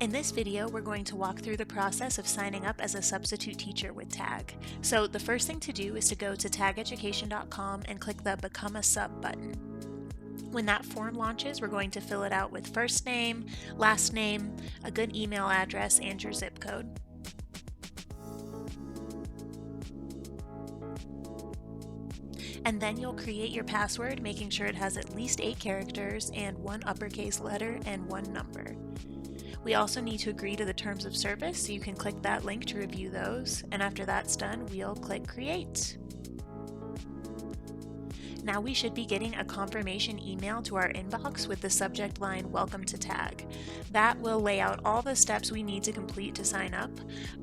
In this video, we're going to walk through the process of signing up as a substitute teacher with Tagg. So the first thing to do is to go to taggeducation.com and click the Become a Sub button. When that form launches, we're going to fill it out with first name, last name, a good email address, and your zip code. And then you'll create your password, making sure it has at least 8 characters and 1 uppercase letter and 1 number. We also need to agree to the terms of service, so you can click that link to review those, and after that's done, we'll click Create. Now we should be getting a confirmation email to our inbox with the subject line, Welcome to Tagg. That will lay out all the steps we need to complete to sign up,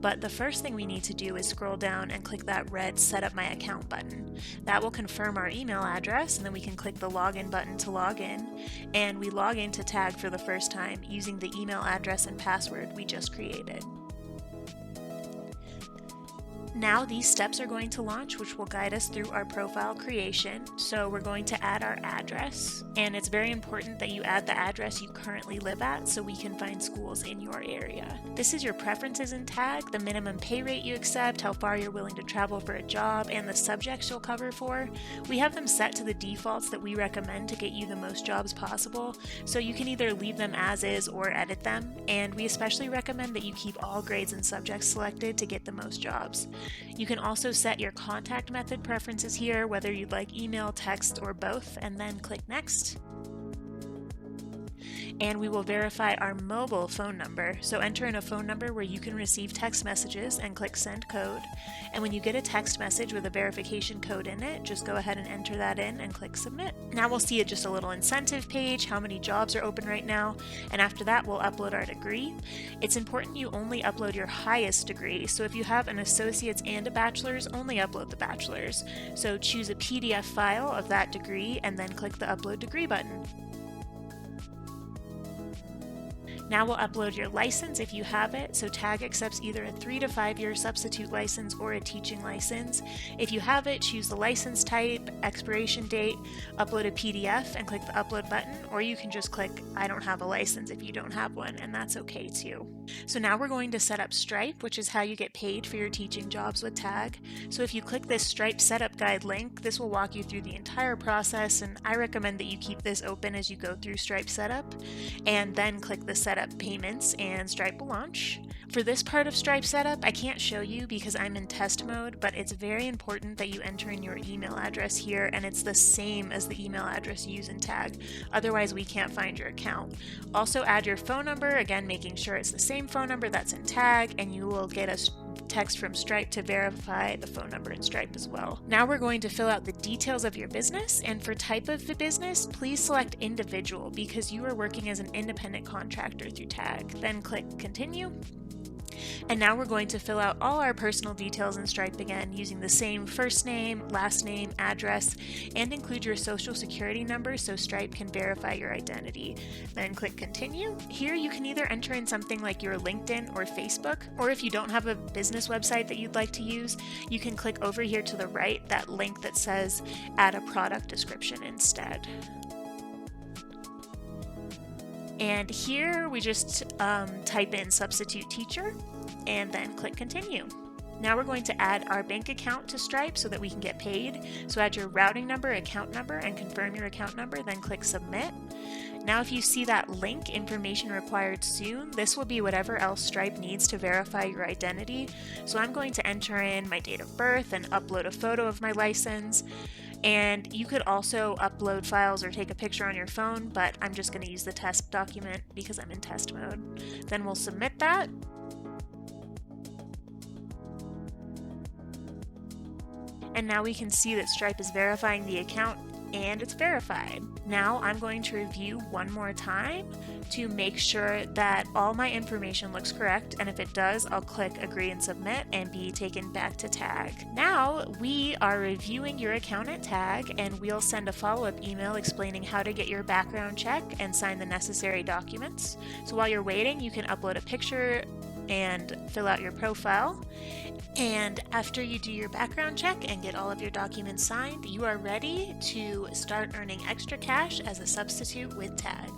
but the first thing we need to do is scroll down and click that red Set Up My Account button. That will confirm our email address, and then we can click the Login button to log in, and we log into Tagg for the first time using the email address and password we just created. Now these steps are going to launch, which will guide us through our profile creation. So we're going to add our address, and it's very important that you add the address you currently live at so we can find schools in your area. This is your preferences in Tagg, the minimum pay rate you accept, how far you're willing to travel for a job, and the subjects you'll cover for. We have them set to the defaults that we recommend to get you the most jobs possible, so you can either leave them as is or edit them, and we especially recommend that you keep all grades and subjects selected to get the most jobs. You can also set your contact method preferences here, whether you'd like email, text, or both, and then click Next. And we will verify our mobile phone number. So enter in a phone number where you can receive text messages and click Send Code. And when you get a text message with a verification code in it, just go ahead and enter that in and click Submit. Now we'll see just a little incentive page, how many jobs are open right now, and after that we'll upload our degree. It's important you only upload your highest degree, so if you have an associate's and a bachelor's, only upload the bachelor's. So choose a PDF file of that degree and then click the Upload Degree button. Now we'll upload your license if you have it, so Tagg accepts either a 3 to 5 year substitute license or a teaching license. If you have it, choose the license type, expiration date, upload a PDF and click the upload button, or you can just click I don't have a license if you don't have one, and that's okay too. So now we're going to set up Stripe, which is how you get paid for your teaching jobs with Tagg. So if you click this Stripe setup guide link, this will walk you through the entire process, and I recommend that you keep this open as you go through Stripe setup, and then click the Setup Payments and Stripe will launch. For this part of Stripe setup, I can't show you because I'm in test mode, but it's very important that you enter in your email address here, and it's the same as the email address you use in Tagg. Otherwise, we can't find your account. Also add your phone number, again making sure it's the same phone number that's in Tagg, and you will get a text from Stripe to verify the phone number in Stripe as well. Now we're going to fill out the details of your business, and for type of the business, please select individual because you are working as an independent contractor through Tagg. Then click Continue. And now we're going to fill out all our personal details in Stripe again using the same first name, last name, address, and include your social security number so Stripe can verify your identity. Then click Continue. Here you can either enter in something like your LinkedIn or Facebook, or if you don't have a business website that you'd like to use, you can click over here to the right, that link that says Add a Product Description instead. And here we just type in substitute teacher and then click Continue. Now we're going to add our bank account to Stripe so that we can get paid. So add your routing number, account number, and confirm your account number, then click Submit. Now if you see that link, information required soon, this will be whatever else Stripe needs to verify your identity. So I'm going to enter in my date of birth and upload a photo of my license. And you could also upload files or take a picture on your phone, but I'm just going to use the test document because I'm in test mode. Then we'll submit that. And now we can see that Stripe is verifying the account and it's verified. Now I'm going to review one more time to make sure that all my information looks correct, and if it does, I'll click Agree and Submit and be taken back to Tagg. Now we are reviewing your account at Tagg, and we'll send a follow-up email explaining how to get your background check and sign the necessary documents. So while you're waiting, you can upload a picture and fill out your profile. And after you do your background check and get all of your documents signed, you are ready to start earning extra cash as a substitute with Tagg.